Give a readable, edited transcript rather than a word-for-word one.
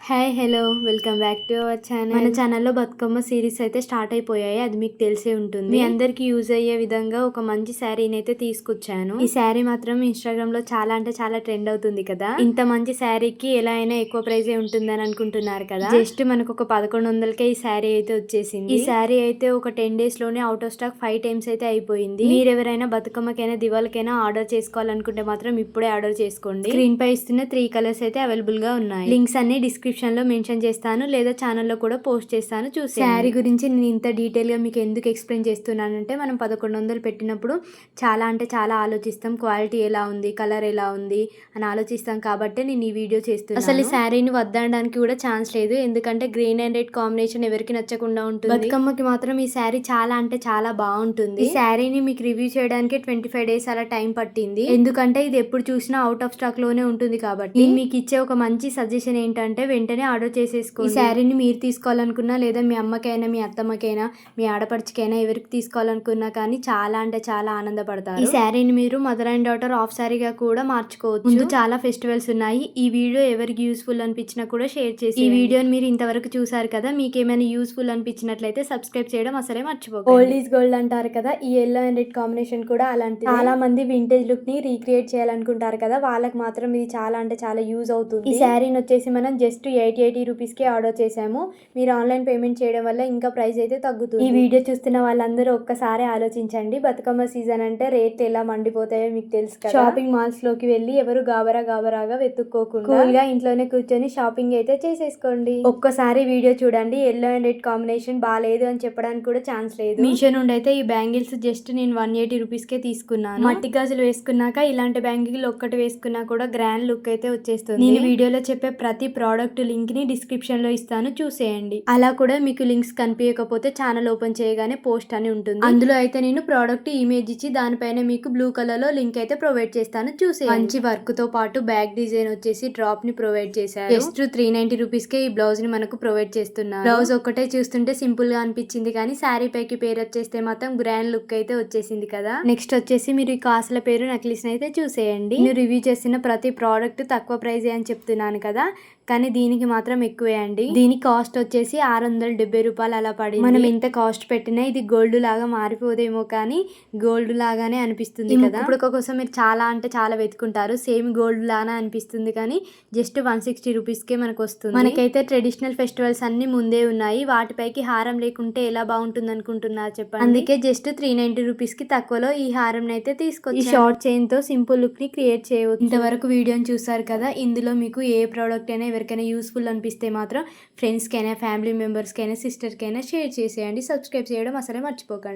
Hi hello welcome back to our channel. మన ఛానల్లో Bathukamma series అయితే స్టార్ట్ అయిపోయాయి. అది మీకు తెలిసే ఉంటుంది. మీ అందరికి యూజ్ అయ్యే విధంగా ఒక మంచి శారీని అయితే తీసుకొచ్చాను. ఈ శారీ మాత్రం ఇన్స్టాగ్రామ్ లో చాలా అంటే చాలా ట్రెండ్ అవుతుంది కదా. ఇంత మంచి శారీకి ఎలా అయినా ఎక్కువ ప్రైజ్ ఉంటుందని అనుకుంటున్నారు కదా. జస్ట్ మనకు ఒక 1100కే ఈ శారీ అయితే వచ్చేసింది. ఈ శారీ అయితే ఒక 10 days లోనే అవుట్ ఆఫ్ స్టాక్ 5 times అయితే అయిపోయింది. మీరు ఎవరైనా బతుకమ్మకైనా దివాళికైనా ఆర్డర్ చేసుకోవాలనుకుంటే మాత్రం ఇప్పుడే ఆర్డర్ చేసుకోండి. స్క్రీన్ పై ఇస్తున్న 3 కలర్స్ అయితే అవైలబుల్ గా ఉన్నాయి. లింక్స్ అన్ని డిస్క్రిప్షన్ లో మెన్షన్ చేస్తాను, లేదా ఛానల్లో కూడా పోస్ట్ చేస్తాను. చూసి శారీ గురించి నేను ఇంత డీటెయిల్ గా మీకు ఎందుకు ఎక్స్ప్లెయిన్ చేస్తున్నానంటే, మనం 1100 పెట్టినప్పుడు చాలా అంటే చాలా ఆలోచిస్తాం. క్వాలిటీ ఎలా ఉంది, కలర్ ఎలా ఉంది అని ఆలోచిస్తాం కాబట్టి నేను ఈ వీడియో చేస్తున్నాను. అసలు ఈ శారీని వద్దనడానికి కూడా ఛాన్స్ లేదు, ఎందుకంటే గ్రీన్ అండ్ రెడ్ కాంబినేషన్ ఎవరికి నచ్చకుండా ఉంటుంది. బతుకమ్మకి మాత్రం ఈ శారీ చాలా అంటే చాలా బాగుంటుంది. ఈ శారీని మీకు రివ్యూ చేయడానికి 25 days అలా టైం పట్టింది, ఎందుకంటే ఇది ఎప్పుడు చూసినా అవుట్ ఆఫ్ స్టాక్ లోనే ఉంటుంది కాబట్టి. నేను మీకు ఇచ్చే ఒక మంచి సజెషన్ ఏంటంటే వెంటనే ఆర్డర్ చేసేసుకోండి. ఈ శారీని మీరు తీసుకోవాలనుకున్నా, లేదా మీ అమ్మకైనా, మీ అత్తమ్మకైనా, మీ ఆడపడిచికైనా ఎవరికి తీసుకోవాలనుకున్నా కానీ చాలా అంటే చాలా ఆనందపడతారు. ఈ శారీని మీరు మదర్ అండ్ డాటర్ హాఫ్ శారీగా కూడా మార్చుకోవచ్చు. ముందు చాలా ఫెస్టివల్స్ ఉన్నాయి. ఈ వీడియో ఎవరికి యూస్ఫుల్ అనిపించినా కూడా షేర్ చేసి, ఈ వీడియోని మీరు ఇంతవరకు చూసారు కదా, మీకు ఏమైనా యూస్ఫుల్ అనిపించినట్లయితే సబ్స్క్రైబ్ చేయడం అసలే మర్చిపోకండి. ఓల్డ్ ఈజ్ గోల్డ్ అంటారు కదా, ఈ ఎల్లో అండ్ రెడ్ కాంబినేషన్ కూడా అలాంటి. చాలా మంది వింటేజ్ లుక్ ని రీక్రియేట్ చేయాలనుకుంటారు కదా, వాళ్ళకి మాత్రం ఇది చాలా అంటే చాలా యూజ్ అవుతుంది. ఈ శారీని వచ్చేసి మనం జస్ట్ 80 రూపీస్కి ఆర్డర్ చేసాము. మీరు ఆన్లైన్ పేమెంట్ చేయడం వల్ల ఇంకా ప్రైస్ అయితే తగ్గుతుంది. ఈ వీడియో చూస్తున్న వాళ్ళందరూ ఒక్కసారి ఆలోచించండి. బతుకమ్మ సీజన్ అంటే రేట్లు ఎలా మండిపోతాయో మీకు తెలుసు కదా. షాపింగ్ మాల్స్ లోకి వెళ్ళి ఎవరు గాబరాగా వెతుక్కోకుండా కూల్ గా ఇంట్లోనే కూర్చొని షాపింగ్ అయితే చేసేసుకోండి. ఒక్కసారి వీడియో చూడండి. ఎల్లో అండ్ రెడ్ కాంబినేషన్ బాగాలేదు అని చెప్పడానికి కూడా ఛాన్స్ లేదు. మీషో నుండి అయితే ఈ బ్యాంగిల్స్ జస్ట్ నేను 180 రూపీస్కే తీసుకున్నాను. మట్టి గాజులు వేసుకున్నాక ఇలాంటి బ్యాంగిల్ ఒక్కటి వేసుకున్నా కూడా గ్రాండ్ లుక్ అయితే వచ్చేస్తుంది. నేను వీడియోలో చెప్పే ప్రతి ప్రోడక్ట్ లింక్ ని డిస్క్రిప్షన్ లో ఇస్తాను, చూసేయండి. అలా కూడా మీకు లింక్స్ కనిపించకపోతే ఛానల్ ఓపెన్ చేయగానే పోస్ట్ అని ఉంటుంది, అందులో అయితే నేను ప్రోడక్ట్ ఇమేజ్ ఇచ్చి దానిపైన మీకు బ్లూ కలర్ లో లింక్ అయితే ప్రొవైడ్ చేస్తాను, చూసేయండి. మంచి వర్క్ తో పాటు బ్యాక్ డిజైన్ వచ్చేసి డ్రాప్ ని ప్రొవైడ్ చేశారు. జస్ట్ 390 రూపీస్ కే ఈ బ్లౌజ్ ని మనకు ప్రొవైడ్ చేస్తున్నారు. బ్లౌజ్ ఒక్కటే చూస్తుంటే సింపుల్ గా అనిపించింది, కానీ శారీ పైకి పేరు వచ్చేస్తే మాత్రం గ్రాండ్ లుక్ అయితే వచ్చేసింది కదా. నెక్స్ట్ వచ్చేసి మీరు ఈ కాసుల పేరు నక్లీస్ అయితే చూసేయండి. నేను రివ్యూ చేసిన ప్రతి ప్రోడక్ట్ తక్కువ ప్రైజ్ అని చెప్తున్నాను కదా, కానీ దీనికి మాత్రం ఎక్కువే అండి. దీని కాస్ట్ వచ్చేసి 670 రూపాయలు అలా పడింది. మనం ఎంత కాస్ట్ పెట్టినా ఇది గోల్డ్ లాగా మారిపోదేమో, కానీ గోల్డ్ లాగానే అనిపిస్తుంది కదా. ఇప్పుడు కోసం మీరు చాలా అంటే చాలా వెతుకుంటారు, సేమ్ గోల్డ్ లాగా అనిపిస్తుంది, కానీ జస్ట్ 160 రూపీస్కే మనకు వస్తుంది. మనకైతే ట్రెడిషనల్ ఫెస్టివల్స్ అన్ని ముందే ఉన్నాయి, వాటిపైకి హారం లేకుంటే ఎలా బాగుంటుంది అనుకుంటున్నారు చెప్పండి. అందుకే జస్ట్ 390 రూపీస్ కి తక్కువలో ఈ హారం అయితే తీసుకొచ్చి ఈ షార్ట్ చైన్ తో సింపుల్ లుక్ ని క్రియేట్ చేయవచ్చు. ఇంతవరకు వీడియోని చూసారు కదా, ఇందులో మీకు ఏ ప్రోడక్ట్ అయినా ఎవరికైనా యూస్ఫుల్ అనిపిస్తే మాత్రం ఫ్రెండ్స్కైనా, ఫ్యామిలీ మెంబర్స్కైనా, సిస్టర్కైనా షేర్ చేసేయండి. సబ్స్క్రైబ్ చేయడం అసలే మర్చిపోకండి.